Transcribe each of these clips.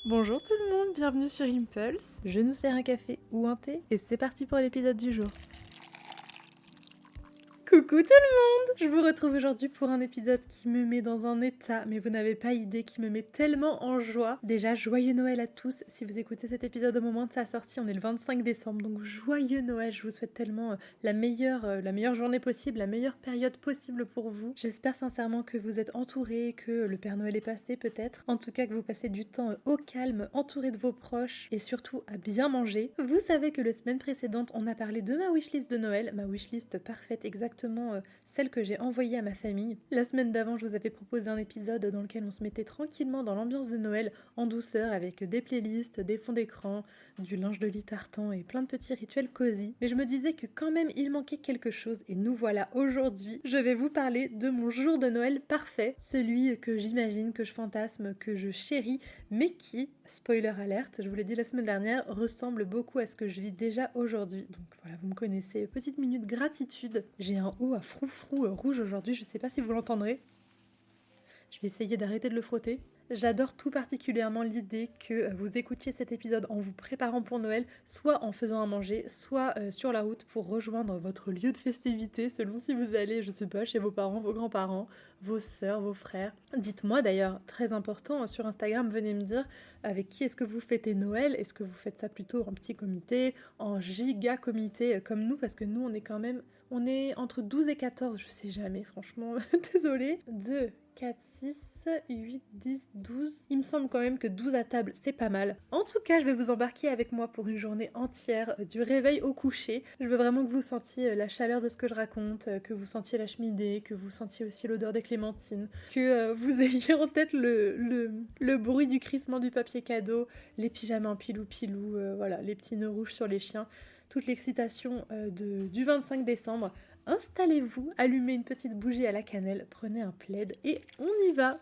Bonjour tout le monde, bienvenue sur Impulse. Je nous sers un café ou un thé et c'est parti pour l'épisode du jour. Coucou tout le monde! Je vous retrouve aujourd'hui pour un épisode qui me met dans un état, mais vous n'avez pas idée, qui me met tellement en joie. Déjà, joyeux Noël à tous. Si vous écoutez cet épisode au moment de sa sortie, on est le 25 décembre, donc joyeux Noël. Je vous souhaite tellement la meilleure journée possible, la meilleure période possible pour vous. J'espère sincèrement que vous êtes entourés, que le Père Noël est passé peut-être. En tout cas, que vous passez du temps au calme, entouré de vos proches et surtout à bien manger. Vous savez que la semaine précédente, on a parlé de ma wishlist de Noël, ma wishlist parfaite exactement celle que j'ai envoyée à ma famille. La semaine d'avant, je vous avais proposé un épisode dans lequel on se mettait tranquillement dans l'ambiance de Noël, en douceur, avec des playlists, des fonds d'écran, du linge de lit tartan et plein de petits rituels cosy. Mais je me disais que quand même il manquait quelque chose et nous voilà aujourd'hui. Je vais vous parler de mon jour de Noël parfait, celui que j'imagine, que je fantasme, que je chéris, mais qui, spoiler alerte, je vous l'ai dit la semaine dernière, ressemble beaucoup à ce que je vis déjà aujourd'hui. Donc voilà, vous me connaissez, petite minute gratitude. J'ai un haut à froufrou rouge aujourd'hui, je sais pas si vous l'entendrez. Je vais essayer d'arrêter de le frotter. J'adore tout particulièrement l'idée que vous écoutiez cet épisode en vous préparant pour Noël, soit en faisant à manger, soit sur la route pour rejoindre votre lieu de festivité, selon si vous allez, je sais pas, chez vos parents, vos grands-parents, vos sœurs, vos frères. Dites-moi d'ailleurs, très important, sur Instagram, venez me dire avec qui est-ce que vous fêtez Noël. Est-ce que vous faites ça plutôt en petit comité, en giga comité comme nous, parce que nous on est quand même, on est entre 12 et 14, je sais jamais, franchement, désolée. 2, 4, 6, 8, 10, 12. Il me semble quand même que 12 à table, c'est pas mal. En tout cas, je vais vous embarquer avec moi pour une journée entière, du réveil au coucher. Je veux vraiment que vous sentiez la chaleur de ce que je raconte, que vous sentiez la cheminée, que vous sentiez aussi l'odeur des clémentines, que vous ayez en tête le bruit du crissement du papier cadeau, les pyjamas en pilou-pilou, voilà, les petits nœuds rouges sur les chiens, toute l'excitation du 25 décembre. Installez-vous, allumez une petite bougie à la cannelle, prenez un plaid et on y va!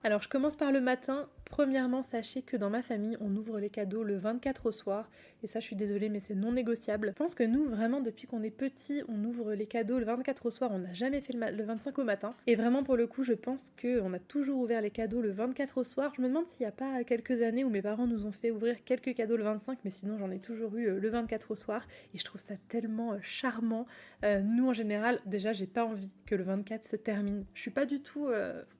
Alors je commence par le matin. Premièrement, sachez que dans ma famille, on ouvre les cadeaux le 24 au soir. Et ça, je suis désolée, mais c'est non négociable. Je pense que nous, vraiment, depuis qu'on est petit, on ouvre les cadeaux le 24 au soir. On n'a jamais fait le 25 au matin. Et vraiment, pour le coup, je pense qu'on a toujours ouvert les cadeaux le 24 au soir. Je me demande s'il n'y a pas quelques années où mes parents nous ont fait ouvrir quelques cadeaux le 25, mais sinon, j'en ai toujours eu le 24 au soir. Et je trouve ça tellement charmant. Nous, en général, déjà, j'ai pas envie que le 24 se termine. Je suis pas du tout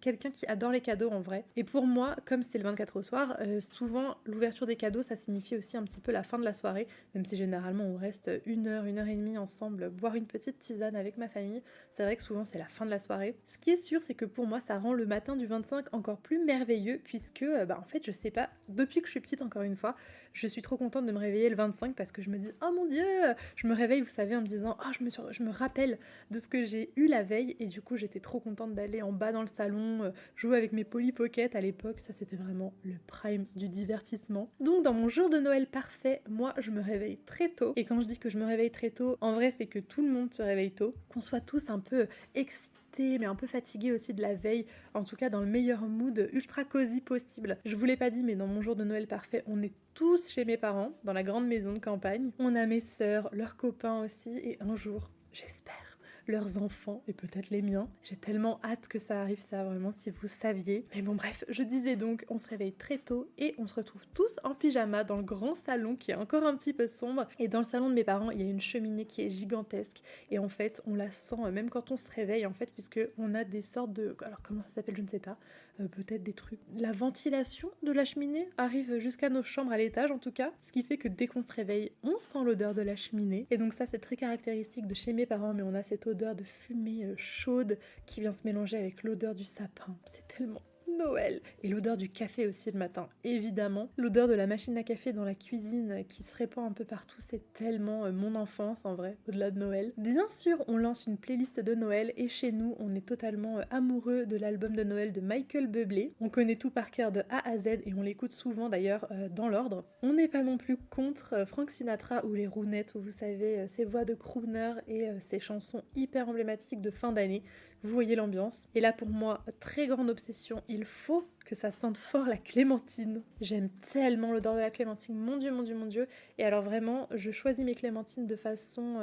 quelqu'un qui adore les cadeaux en vrai. Et pour moi, comme c'est le 24 au soir, souvent l'ouverture des cadeaux, ça signifie aussi un petit peu la fin de la soirée, même si généralement on reste une heure et demie ensemble, boire une petite tisane avec ma famille. C'est vrai que souvent c'est la fin de la soirée. Ce qui est sûr, c'est que pour moi, ça rend le matin du 25 encore plus merveilleux, puisque, en fait, je sais pas, depuis que je suis petite, encore une fois, je suis trop contente de me réveiller le 25 parce que je me dis, oh mon dieu, je me réveille, vous savez, en me disant, oh, je me rappelle de ce que j'ai eu la veille, et du coup, j'étais trop contente d'aller en bas dans le salon, jouer avec mes Polly Pocket à l'époque. Ça, c'était vraiment le prime du divertissement. Donc, dans mon jour de Noël parfait, moi, je me réveille très tôt. Et quand je dis que je me réveille très tôt, en vrai, c'est que tout le monde se réveille tôt, qu'on soit tous un peu excités, mais un peu fatigués aussi de la veille, en tout cas dans le meilleur mood ultra cosy possible. Je vous l'ai pas dit, mais dans mon jour de Noël parfait, on est tous chez mes parents, dans la grande maison de campagne. On a mes sœurs, leurs copains aussi, et un jour, j'espère, leurs enfants et peut-être les miens. J'ai tellement hâte que ça arrive, ça, vraiment, si vous saviez. Mais bon, bref, je disais donc, on se réveille très tôt et on se retrouve tous en pyjama dans le grand salon qui est encore un petit peu sombre. Et dans le salon de mes parents, il y a une cheminée qui est gigantesque. Et en fait, on la sent même quand on se réveille, en fait, puisque on a des sortes de... Alors, comment ça s'appelle, je ne sais pas. Peut-être des trucs... La ventilation de la cheminée arrive jusqu'à nos chambres à l'étage, en tout cas. Ce qui fait que dès qu'on se réveille, on sent l'odeur de la cheminée. Et donc ça, c'est très caractéristique de chez mes parents, mais on a cette odeur de fumée chaude qui vient se mélanger avec l'odeur du sapin. C'est tellement Noël. Et l'odeur du café aussi le matin, évidemment. L'odeur de la machine à café dans la cuisine qui se répand un peu partout, c'est tellement mon enfance en vrai, au-delà de Noël. Bien sûr, on lance une playlist de Noël et chez nous, on est totalement amoureux de l'album de Noël de Michael Bublé. On connaît tout par cœur de A à Z et on l'écoute souvent d'ailleurs dans l'ordre. On n'est pas non plus contre Frank Sinatra ou les Rounettes, où vous savez, ces voix de crooner et ces chansons hyper emblématiques de fin d'année Vous voyez l'ambiance. Et là pour moi, très grande obsession, il faut que ça sente fort la clémentine. J'aime tellement l'odeur de la clémentine, mon Dieu, mon Dieu, mon Dieu. Et alors vraiment, je choisis mes clémentines de façon,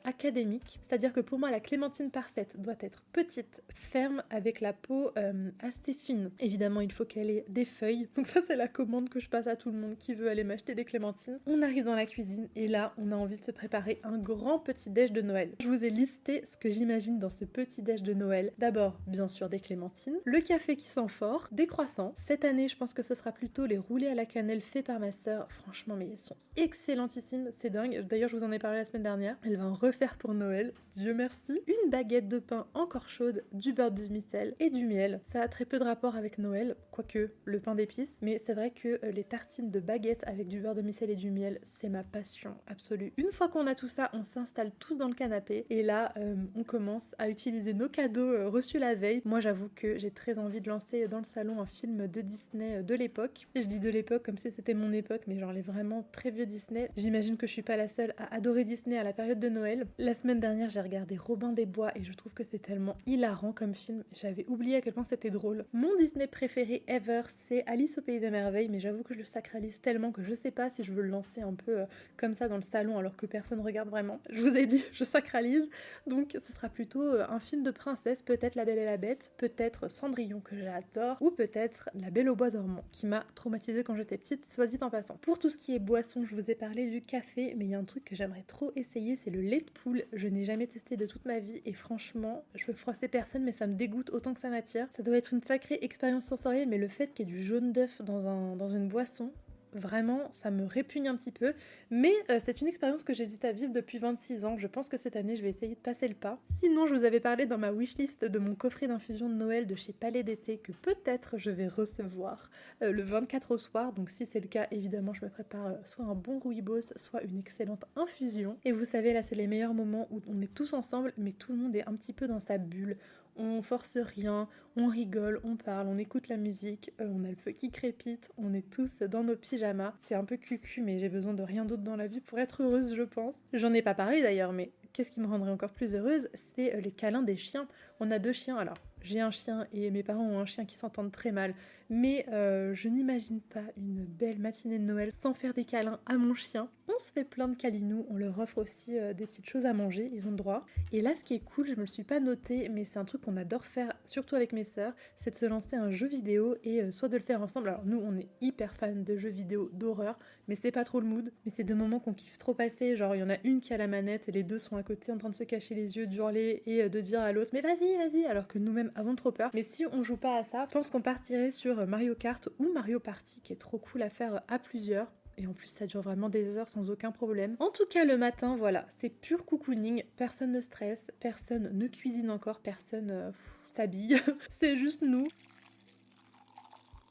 académique. C'est-à-dire que pour moi, la clémentine parfaite doit être petite, ferme, avec la peau assez fine. Évidemment, il faut qu'elle ait des feuilles. Donc ça, c'est la commande que je passe à tout le monde qui veut aller m'acheter des clémentines. On arrive dans la cuisine et là, on a envie de se préparer un grand petit déj de Noël. Je vous ai listé ce que j'imagine dans ce petit déj de Noël. D'abord, bien sûr, des clémentines, le café qui sent fort, des croissants. Cette année, je pense que ce sera plutôt les roulés à la cannelle faits par ma sœur. Franchement, mais ils sont excellentissimes, c'est dingue. D'ailleurs, je vous en ai parlé la semaine dernière. Elle va en refaire pour Noël, Dieu merci. Une baguette de pain encore chaude, du beurre de demi-sel et du miel. Ça a très peu de rapport avec Noël, quoique le pain d'épices, mais c'est vrai que les tartines de baguette avec du beurre de demi-sel et du miel, c'est ma passion absolue. Une fois qu'on a tout ça, on s'installe tous dans le canapé et là, on commence à utiliser nos cadeaux reçus la veille. Moi, j'avoue que j'ai très envie de lancer dans le salon un film de Disney de l'époque. Je dis de l'époque comme si c'était mon époque, mais genre les vraiment très vieux Disney. J'imagine que je suis pas la seule à adorer Disney à la période de Noël. La semaine dernière, j'ai regardé Robin des Bois et je trouve que c'est tellement hilarant comme film. J'avais oublié à quel point c'était drôle. Mon Disney préféré ever, c'est Alice au Pays des Merveilles, mais j'avoue que je le sacralise tellement que je sais pas si je veux le lancer un peu comme ça dans le salon alors que personne regarde vraiment. Je vous ai dit, je sacralise. Donc ce sera plutôt un film de princesse, peut-être La Belle et la Bête, peut-être Cendrillon que j'adore, ou peut-être La Belle au Bois dormant, qui m'a traumatisée quand j'étais petite, soit dit en passant. Pour tout ce qui est boisson, je vous ai parlé du café, mais il y a un truc que j'aimerais trop essayer, c'est le lait de poule. Je n'ai jamais testé de toute ma vie et franchement, je veux froisser personne, mais ça me dégoûte autant que ça m'attire. Ça doit être une sacrée expérience sensorielle, mais le fait qu'il y ait du jaune d'œuf dans une boisson, vraiment, ça me répugne un petit peu, mais c'est une expérience que j'hésite à vivre depuis 26 ans. Je pense que cette année, je vais essayer de passer le pas. Sinon, je vous avais parlé dans ma wishlist de mon coffret d'infusion de Noël de chez Palais d'été que peut-être je vais recevoir le 24 au soir. Donc si c'est le cas, évidemment, je me prépare soit un bon rooibos, soit une excellente infusion. Et vous savez, là, c'est les meilleurs moments où on est tous ensemble, mais tout le monde est un petit peu dans sa bulle. On force rien, on rigole, on parle, on écoute la musique, on a le feu qui crépite, on est tous dans nos pyjamas. C'est un peu cucu, mais j'ai besoin de rien d'autre dans la vie pour être heureuse, je pense. J'en ai pas parlé d'ailleurs, mais qu'est-ce qui me rendrait encore plus heureuse, c'est les câlins des chiens. On a 2 chiens, alors j'ai un chien et mes parents ont un chien qui s'entendent très mal, mais je n'imagine pas une belle matinée de Noël sans faire des câlins à mon chien. On se fait plein de câlinous, on leur offre aussi des petites choses à manger, ils ont le droit. Et là, ce qui est cool, je me le suis pas noté, mais c'est un truc qu'on adore faire, surtout avec mes sœurs, c'est de se lancer un jeu vidéo et soit de le faire ensemble. Alors nous, on est hyper fans de jeux vidéo d'horreur, mais c'est pas trop le mood. Mais c'est des moments qu'on kiffe trop passer, genre il y en a une qui a la manette et les deux sont à côté en train de se cacher les yeux, d'hurler et de dire à l'autre « mais vas-y, vas-y !» alors que nous-mêmes avons trop peur. Mais si on joue pas à ça, je pense qu'on partirait sur Mario Kart ou Mario Party, qui est trop cool à faire à plusieurs. Et en plus, ça dure vraiment des heures sans aucun problème. En tout cas, le matin, voilà, c'est pur cocooning. Personne ne stresse, personne ne cuisine encore, personne s'habille. C'est juste nous.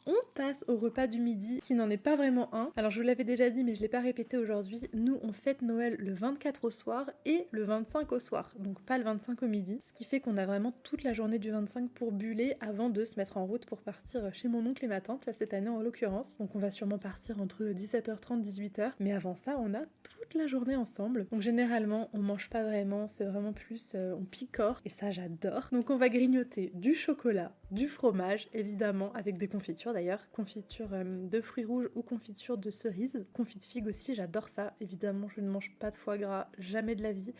On passe au repas du midi, qui n'en est pas vraiment un. Alors je vous l'avais déjà dit, mais je ne l'ai pas répété aujourd'hui. Nous, on fête Noël le 24 au soir et le 25 au soir. Donc pas le 25 au midi. Ce qui fait qu'on a vraiment toute la journée du 25 pour buller avant de se mettre en route pour partir chez mon oncle et ma tante, là cette année en l'occurrence. Donc on va sûrement partir entre 17h30 et 18h. Mais avant ça, on a toute la journée ensemble. Donc généralement, on mange pas vraiment. C'est vraiment plus, on picore. Et ça, j'adore. Donc on va grignoter du chocolat, du fromage, évidemment, avec des confitures d'ailleurs, confiture de fruits rouges ou confiture de cerises, confit de figue aussi, j'adore ça. Évidemment, je ne mange pas de foie gras, jamais de la vie.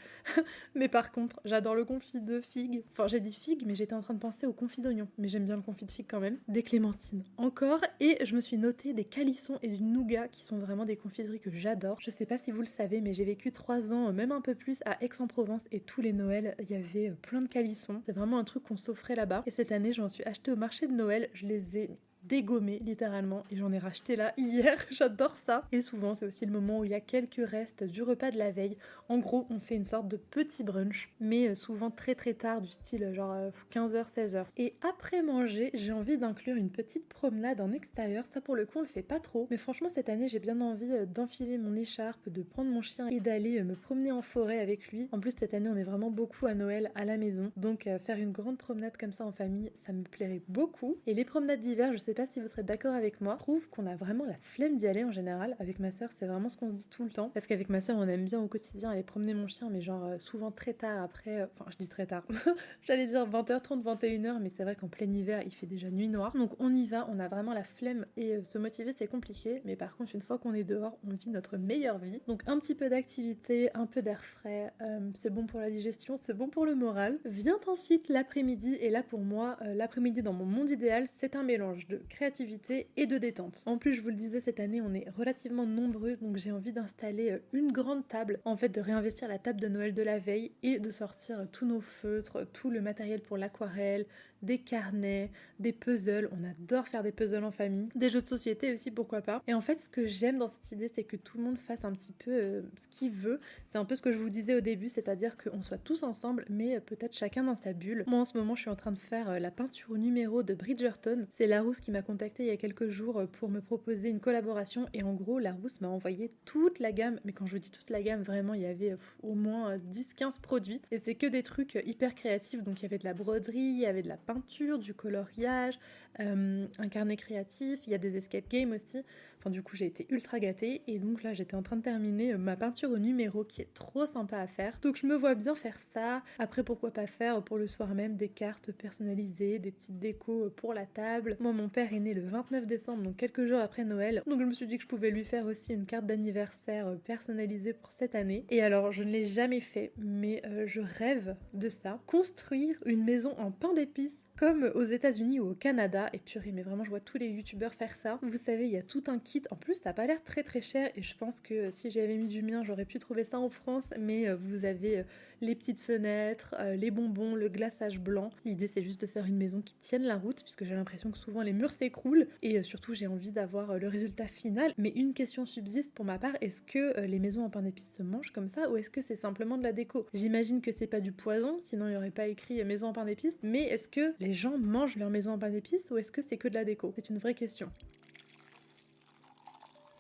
Mais par contre, j'adore le confit de figue. Enfin, j'ai dit figue, mais j'étais en train de penser au confit d'oignon. Mais j'aime bien le confit de figue quand même. Des clémentines encore. Et je me suis noté des calissons et du nougat qui sont vraiment des confiseries que j'adore. Je sais pas si vous le savez, mais j'ai vécu 3 ans, même un peu plus, à Aix-en-Provence et tous les Noëls, il y avait plein de calissons. C'est vraiment un truc qu'on s'offrait là-bas. Et cette année, je m'en suis acheté au marché de Noël. Je les ai dégommé littéralement et j'en ai racheté là hier, j'adore ça. Et souvent c'est aussi le moment où il y a quelques restes du repas de la veille. En gros on fait une sorte de petit brunch, mais souvent très très tard, du style genre 15h, 16h. Et après manger, j'ai envie d'inclure une petite promenade en extérieur. Ça pour le coup on le fait pas trop, mais franchement cette année j'ai bien envie d'enfiler mon écharpe, de prendre mon chien et d'aller me promener en forêt avec lui. En plus cette année on est vraiment beaucoup à Noël à la maison, donc faire une grande promenade comme ça en famille, ça me plairait beaucoup. Et les promenades d'hiver, je sais pas pas si vous serez d'accord avec moi, je trouve qu'on a vraiment la flemme d'y aller en général. Avec ma soeur, c'est vraiment ce qu'on se dit tout le temps. Parce qu'avec ma soeur, on aime bien au quotidien aller promener mon chien, mais genre souvent très tard après. Enfin, je dis très tard. J'allais dire 20h30, 21h, mais c'est vrai qu'en plein hiver, il fait déjà nuit noire. Donc on y va, on a vraiment la flemme et se motiver, c'est compliqué. Mais par contre, une fois qu'on est dehors, on vit notre meilleure vie. Donc un petit peu d'activité, un peu d'air frais, c'est bon pour la digestion, c'est bon pour le moral. Vient ensuite l'après-midi, et là pour moi, l'après-midi dans mon monde idéal, c'est un mélange de créativité et de détente. En plus, je vous le disais, cette année, on est relativement nombreux, donc j'ai envie d'installer une grande table, en fait de réinvestir la table de Noël de la veille et de sortir tous nos feutres, tout le matériel pour l'aquarelle, des carnets, des puzzles, on adore faire des puzzles en famille, des jeux de société aussi, pourquoi pas. Et en fait, ce que j'aime dans cette idée, c'est que tout le monde fasse un petit peu ce qu'il veut. C'est un peu ce que je vous disais au début, c'est-à-dire qu'on soit tous ensemble, mais peut-être chacun dans sa bulle. Moi, en ce moment, je suis en train de faire la peinture au numéro de Bridgerton. C'est Larousse qui m'a contactée il y a quelques jours pour me proposer une collaboration, et en gros, Larousse m'a envoyé toute la gamme, mais quand je vous dis toute la gamme, vraiment, il y avait au moins 10-15 produits, et c'est que des trucs hyper créatifs, donc il y avait de la broderie, il y avait de la peinture, du coloriage, un carnet créatif, il y a des escape games aussi. Enfin, du coup, j'ai été ultra gâtée, et donc là, j'étais en train de terminer ma peinture au numéro qui est trop sympa à faire. Donc je me vois bien faire ça. Après, pourquoi pas faire pour le soir même des cartes personnalisées, des petites décos pour la table. Moi, mon père est né le 29 décembre, donc quelques jours après Noël. Donc je me suis dit que je pouvais lui faire aussi une carte d'anniversaire personnalisée pour cette année. Et alors, je ne l'ai jamais fait, mais je rêve de ça. Construire une maison en pain d'épices comme aux États-Unis ou au Canada. Et purée, mais vraiment, je vois tous les youtubeurs faire ça. Vous savez, il y a tout un kit. En plus, ça n'a pas l'air très très cher, et je pense que si j'avais mis du mien, j'aurais pu trouver ça en France. Mais vous avez les petites fenêtres, les bonbons, le glaçage blanc. L'idée, c'est juste de faire une maison qui tienne la route, puisque j'ai l'impression que souvent les murs s'écroulent. Et surtout, j'ai envie d'avoir le résultat final. Mais une question subsiste pour ma part, est-ce que les maisons en pain d'épices se mangent comme ça, ou est-ce que c'est simplement de la déco? J'imagine que c'est pas du poison, sinon il n'y aurait pas écrit maison en pain d'épices. Mais est-ce que les gens mangent leur maison en pain d'épices, ou est-ce que c'est que de la déco? C'est une vraie question.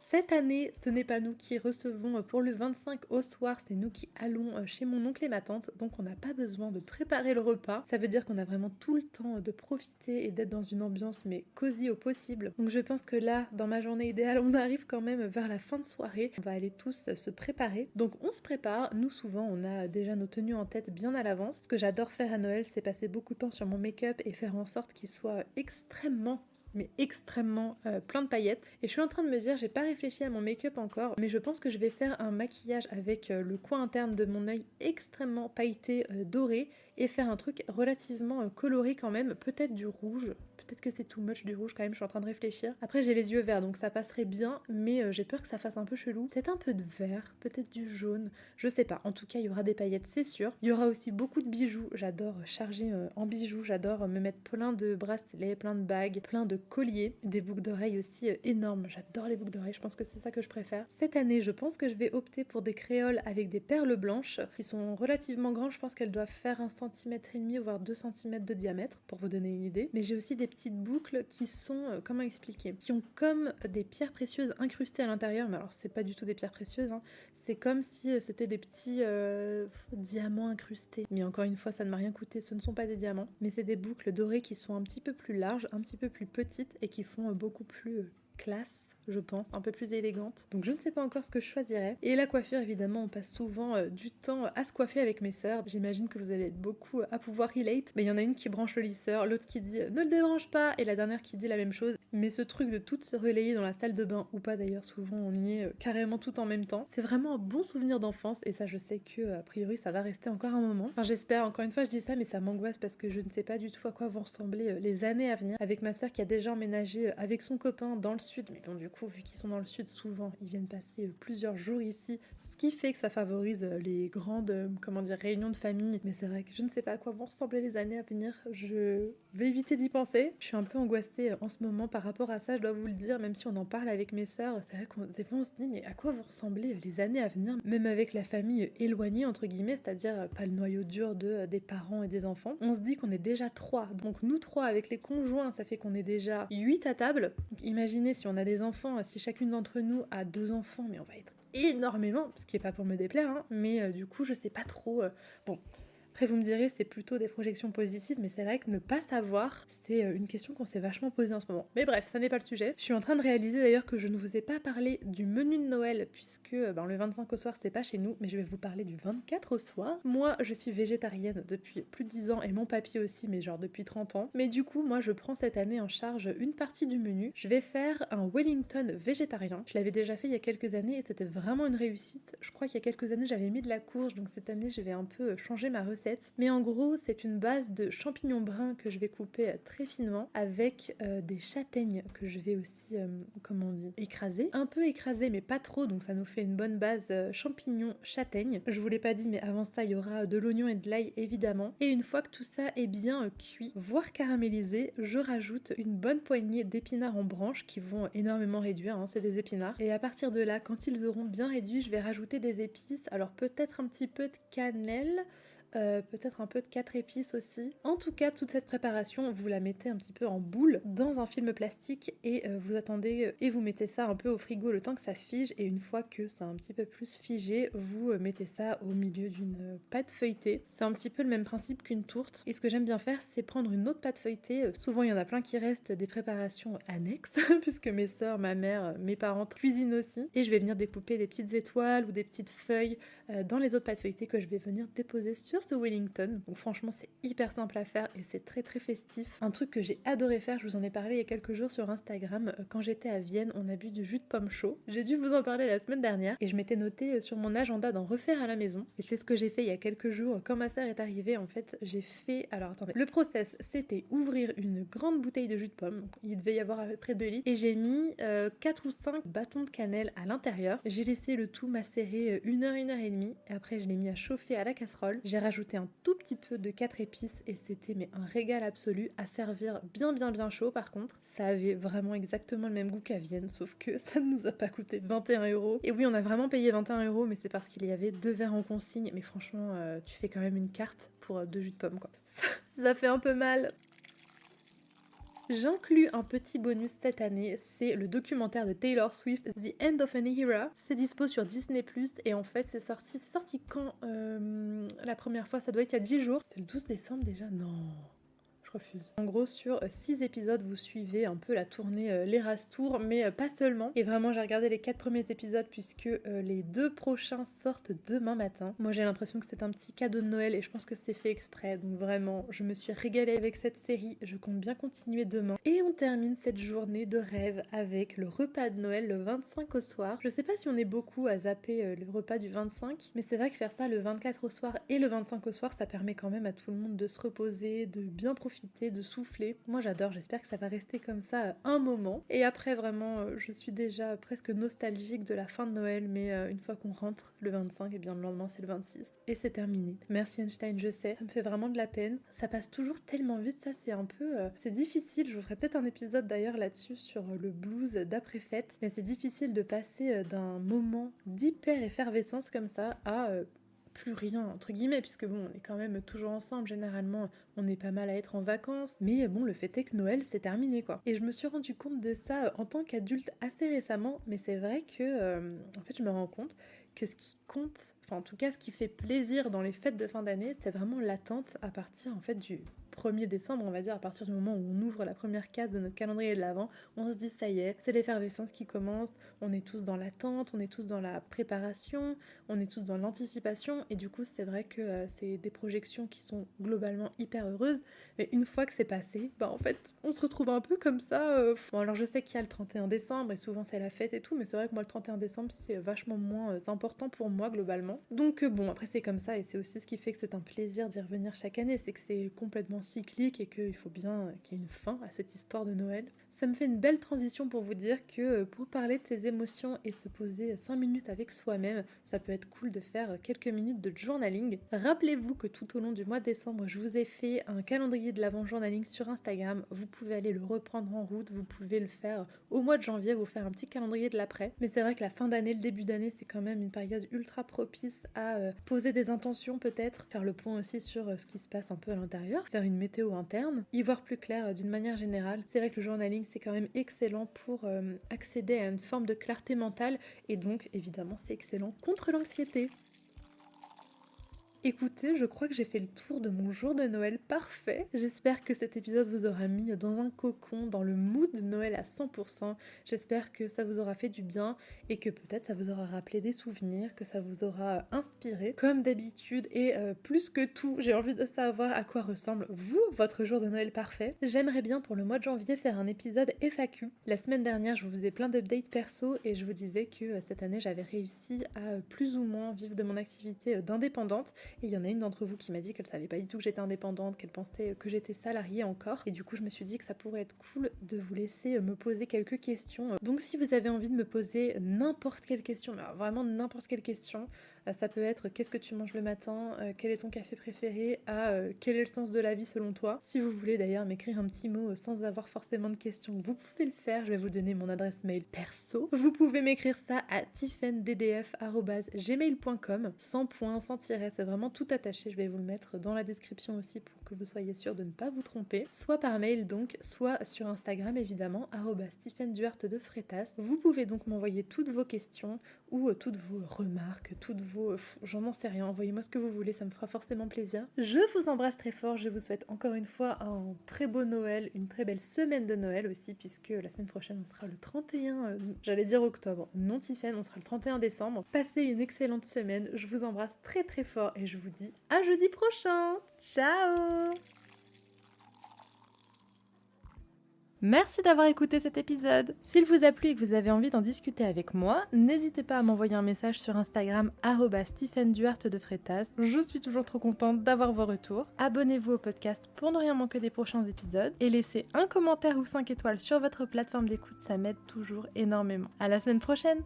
Cette année, ce n'est pas nous qui recevons pour le 25 au soir, c'est nous qui allons chez mon oncle et ma tante, donc on n'a pas besoin de préparer le repas. Ça veut dire qu'on a vraiment tout le temps de profiter et d'être dans une ambiance mais cosy au possible. Donc je pense que là, dans ma journée idéale, on arrive quand même vers la fin de soirée. On va aller tous se préparer. Donc on se prépare. Nous, souvent, on a déjà nos tenues en tête bien à l'avance. Ce que j'adore faire à Noël, c'est passer beaucoup de temps sur mon make-up et faire en sorte qu'il soit extrêmement plein de paillettes. Et je suis en train de me dire, j'ai pas réfléchi à mon make-up encore, mais je pense que je vais faire un maquillage avec le coin interne de mon œil extrêmement pailleté doré, et faire un truc relativement coloré quand même, peut-être du rouge. Peut-être que c'est too much du rouge quand même, je suis en train de réfléchir. Après, j'ai les yeux verts, donc ça passerait bien, mais j'ai peur que ça fasse un peu chelou. Peut-être un peu de vert, peut-être du jaune, je sais pas. En tout cas, il y aura des paillettes, c'est sûr. Il y aura aussi beaucoup de bijoux. J'adore charger en bijoux, j'adore me mettre plein de bracelets, plein de bagues, plein de colliers, des boucles d'oreilles aussi énormes. J'adore les boucles d'oreilles, je pense que c'est ça que je préfère. Cette année, je pense que je vais opter pour des créoles avec des perles blanches qui sont relativement grandes. Je pense qu'elles doivent faire 1,5 cm voire 2 cm de diamètre, pour vous donner une idée. Mais j'ai aussi des petites boucles qui sont, comment expliquer, qui ont comme des pierres précieuses incrustées à l'intérieur. Mais alors, c'est pas du tout des pierres précieuses, hein. C'est comme si c'était des petits diamants incrustés. Mais encore une fois, ça ne m'a rien coûté, ce ne sont pas des diamants, mais c'est des boucles dorées qui sont un petit peu plus larges, un petit peu plus petites, et qui font beaucoup plus classe, je pense, un peu plus élégante. Donc je ne sais pas encore ce que je choisirais. Et la coiffure, évidemment, on passe souvent du temps à se coiffer avec mes sœurs. J'imagine que vous allez être beaucoup à pouvoir relate, mais il y en a une qui branche le lisseur, l'autre qui dit ne le débranche pas, et la dernière qui dit la même chose. Mais ce truc de toutes se relayer dans la salle de bain, ou pas d'ailleurs, souvent on y est carrément tout en même temps, c'est vraiment un bon souvenir d'enfance, et ça, je sais que a priori ça va rester encore un moment. Enfin, j'espère. Encore une fois, je dis ça, mais ça m'angoisse parce que je ne sais pas du tout à quoi vont ressembler les années à venir. Avec ma sœur qui a déjà emménagé avec son copain dans le sud, mais bon, du coup, vu qu'ils sont dans le sud, souvent ils viennent passer plusieurs jours ici, ce qui fait que ça favorise les grandes réunions de famille. Mais c'est vrai que je ne sais pas à quoi vont ressembler les années à venir. Je vais éviter d'y penser. Je suis un peu angoissée en ce moment par rapport à ça, je dois vous le dire, même si on en parle avec mes sœurs. C'est vrai qu'on des fois on se dit, mais à quoi vont ressembler les années à venir, même avec la famille éloignée entre guillemets, c'est-à-dire pas le noyau dur des parents et des enfants. On se dit qu'on est déjà 3, donc nous 3 avec les conjoints, ça fait qu'on est déjà 8 à table. Donc imaginez si on a des enfants, si chacune d'entre nous a 2 enfants, mais on va être énormément, ce qui est pas pour me déplaire, hein, mais du coup je sais pas trop. Bon, Après vous me direz c'est plutôt des projections positives, mais c'est vrai que ne pas savoir, c'est une question qu'on s'est vachement posée en ce moment. Mais bref, ça n'est pas le sujet. Je suis en train de réaliser d'ailleurs que je ne vous ai pas parlé du menu de Noël, puisque le 25 au soir c'est pas chez nous, mais je vais vous parler du 24 au soir. Moi je suis végétarienne depuis plus de 10 ans et mon papy aussi, mais genre depuis 30 ans. Mais du coup moi je prends cette année en charge une partie du menu. Je vais faire un Wellington végétarien. Je l'avais déjà fait il y a quelques années et c'était vraiment une réussite. Je crois qu'il y a quelques années j'avais mis de la courge, donc cette année je vais un peu changer ma recette. Mais en gros c'est une base de champignons bruns que je vais couper très finement avec des châtaignes que je vais aussi, comment on dit, écraser. Un peu écraser mais pas trop, donc ça nous fait une bonne base champignons châtaignes. Je vous l'ai pas dit mais avant ça il y aura de l'oignon et de l'ail évidemment. Et une fois que tout ça est bien cuit, voire caramélisé, je rajoute une bonne poignée d'épinards en branches qui vont énormément réduire, hein, c'est des épinards. Et à partir de là, quand ils auront bien réduit, je vais rajouter des épices. Alors peut-être un petit peu de cannelle, peut-être un peu de 4 épices aussi. En tout cas, toute cette préparation, vous la mettez un petit peu en boule dans un film plastique et vous attendez et vous mettez ça un peu au frigo le temps que ça fige, et une fois que c'est un petit peu plus figé, vous mettez ça au milieu d'une pâte feuilletée. C'est un petit peu le même principe qu'une tourte. Et ce que j'aime bien faire, c'est prendre une autre pâte feuilletée. Souvent, il y en a plein qui restent des préparations annexes puisque mes sœurs, ma mère, mes parents cuisinent aussi. Et je vais venir découper des petites étoiles ou des petites feuilles dans les autres pâtes feuilletées que je vais venir déposer sur ce Wellington. Donc franchement c'est hyper simple à faire et c'est très très festif. Un truc que j'ai adoré faire, je vous en ai parlé il y a quelques jours sur Instagram, quand j'étais à Vienne, on a bu du jus de pomme chaud. J'ai dû vous en parler la semaine dernière et je m'étais noté sur mon agenda d'en refaire à la maison. Et c'est ce que j'ai fait il y a quelques jours. Quand ma sœur est arrivée, en fait, j'ai fait... Alors attendez, le process c'était ouvrir une grande bouteille de jus de pomme. Il devait y avoir à peu près 2 litres. Et j'ai mis 4 ou 5 bâtons de cannelle à l'intérieur. J'ai laissé le tout macérer 1 heure, 1 heure et demie. Et après je l'ai mis à chauffer à la casserole. J'ai rajouté un tout petit peu de 4 épices et c'était mais un régal absolu, à servir bien chaud. Par contre ça avait vraiment exactement le même goût qu'à Vienne, sauf que ça ne nous a pas coûté 21 €. Et oui, on a vraiment payé 21 €, mais c'est parce qu'il y avait 2 verres en consigne. Mais franchement tu fais quand même une carte pour 2 jus de pomme quoi. Ça fait un peu mal. J'inclus un petit bonus cette année, c'est le documentaire de Taylor Swift, The End of an Era. C'est dispo sur Disney+, et en fait c'est sorti quand la première fois? Ça doit être il y a 10 jours. C'est le 12 décembre déjà? Non, je refuse. En gros, sur 6 épisodes, vous suivez un peu la tournée l'Eras Tour, mais pas seulement. Et vraiment, j'ai regardé les 4 premiers épisodes puisque les 2 prochains sortent demain matin. Moi, j'ai l'impression que c'est un petit cadeau de Noël et je pense que c'est fait exprès. Donc vraiment, je me suis régalée avec cette série. Je compte bien continuer demain. Et on termine cette journée de rêve avec le repas de Noël le 25 au soir. Je sais pas si on est beaucoup à zapper le repas du 25, mais c'est vrai que faire ça le 24 au soir et le 25 au soir, ça permet quand même à tout le monde de se reposer, de bien profiter, de souffler. Moi j'adore, j'espère que ça va rester comme ça un moment. Et après vraiment, je suis déjà presque nostalgique de la fin de Noël, mais une fois qu'on rentre le 25, et bien le lendemain c'est le 26. Et c'est terminé. Merci Einstein, je sais, ça me fait vraiment de la peine. Ça passe toujours tellement vite, ça c'est un peu... c'est difficile, je vous ferai peut-être un épisode d'ailleurs là-dessus sur le blues d'après-fête, mais c'est difficile de passer d'un moment d'hyper effervescence comme ça à... plus rien entre guillemets, puisque bon on est quand même toujours ensemble, généralement on est pas mal à être en vacances, mais bon le fait est que Noël c'est terminé quoi. Et je me suis rendu compte de ça en tant qu'adulte assez récemment, mais c'est vrai que en fait je me rends compte que ce qui compte, enfin en tout cas ce qui fait plaisir dans les fêtes de fin d'année, c'est vraiment l'attente à partir en fait du 1er décembre, on va dire, à partir du moment où on ouvre la première case de notre calendrier de l'Avent, on se dit ça y est, c'est l'effervescence qui commence, on est tous dans l'attente, on est tous dans la préparation, on est tous dans l'anticipation, et du coup c'est vrai que c'est des projections qui sont globalement hyper heureuses, mais une fois que c'est passé, bah en fait on se retrouve un peu comme ça. Bon alors je sais qu'il y a le 31 décembre et souvent c'est la fête et tout, mais c'est vrai que moi le 31 décembre c'est vachement moins important pour moi globalement. Donc bon après c'est comme ça, et c'est aussi ce qui fait que c'est un plaisir d'y revenir chaque année, c'est que c'est complètement cyclique et qu'il faut bien qu'il y ait une fin à cette histoire de Noël. Ça me fait une belle transition pour vous dire que pour parler de ses émotions et se poser 5 minutes avec soi-même, ça peut être cool de faire quelques minutes de journaling. Rappelez-vous que tout au long du mois de décembre, je vous ai fait un calendrier de l'Avent journaling sur Instagram. Vous pouvez aller le reprendre en route, vous pouvez le faire au mois de janvier, vous faire un petit calendrier de l'après. Mais c'est vrai que la fin d'année, le début d'année, c'est quand même une période ultra propice à poser des intentions peut-être, faire le point aussi sur ce qui se passe un peu à l'intérieur, faire une météo interne, y voir plus clair d'une manière générale. C'est vrai que le journaling c'est quand même excellent pour accéder à une forme de clarté mentale, et donc évidemment c'est excellent contre l'anxiété. Écoutez, je crois que j'ai fait le tour de mon jour de Noël parfait. J'espère que cet épisode vous aura mis dans un cocon, dans le mood de Noël à 100%. J'espère que ça vous aura fait du bien et que peut-être ça vous aura rappelé des souvenirs, que ça vous aura inspiré. Comme d'habitude et plus que tout, j'ai envie de savoir à quoi ressemble vous, votre jour de Noël parfait. J'aimerais bien pour le mois de janvier faire un épisode FAQ. La semaine dernière, je vous faisais plein d'updates perso et je vous disais que cette année, j'avais réussi à plus ou moins vivre de mon activité d'indépendante. Et il y en a une d'entre vous qui m'a dit qu'elle savait pas du tout que j'étais indépendante, qu'elle pensait que j'étais salariée encore. Et du coup, je me suis dit que ça pourrait être cool de vous laisser me poser quelques questions. Donc si vous avez envie de me poser n'importe quelle question, mais alors vraiment n'importe quelle question, ça peut être qu'est-ce que tu manges le matin, quel est ton café préféré, quel est le sens de la vie selon toi. Si vous voulez d'ailleurs m'écrire un petit mot sans avoir forcément de questions, vous pouvez le faire, je vais vous donner mon adresse mail perso. Vous pouvez m'écrire ça à tiffenddf@gmail.com, sans point, sans tiret, c'est vraiment tout attaché, je vais vous le mettre dans la description aussi pour que vous soyez sûr de ne pas vous tromper, soit par mail donc, soit sur Instagram évidemment, @StephenDuarte de Freitas. Vous pouvez donc m'envoyer toutes vos questions ou toutes vos remarques, toutes vos... j'en sais rien, envoyez-moi ce que vous voulez, ça me fera forcément plaisir. Je vous embrasse très fort, je vous souhaite encore une fois un très beau Noël, une très belle semaine de Noël aussi, puisque la semaine prochaine on sera le 31, j'allais dire octobre, non Tiffen, on sera le 31 décembre. Passez une excellente semaine, je vous embrasse très très fort et je vous dis à jeudi prochain. Ciao! Merci d'avoir écouté cet épisode. S'il vous a plu et que vous avez envie d'en discuter avec moi, n'hésitez pas à m'envoyer un message sur Instagram @StephenDuarte de Freitas. Je suis toujours trop contente d'avoir vos retours. Abonnez-vous au podcast pour ne rien manquer des prochains épisodes et laissez un commentaire ou 5 étoiles sur votre plateforme d'écoute, ça m'aide toujours énormément. À la semaine prochaine!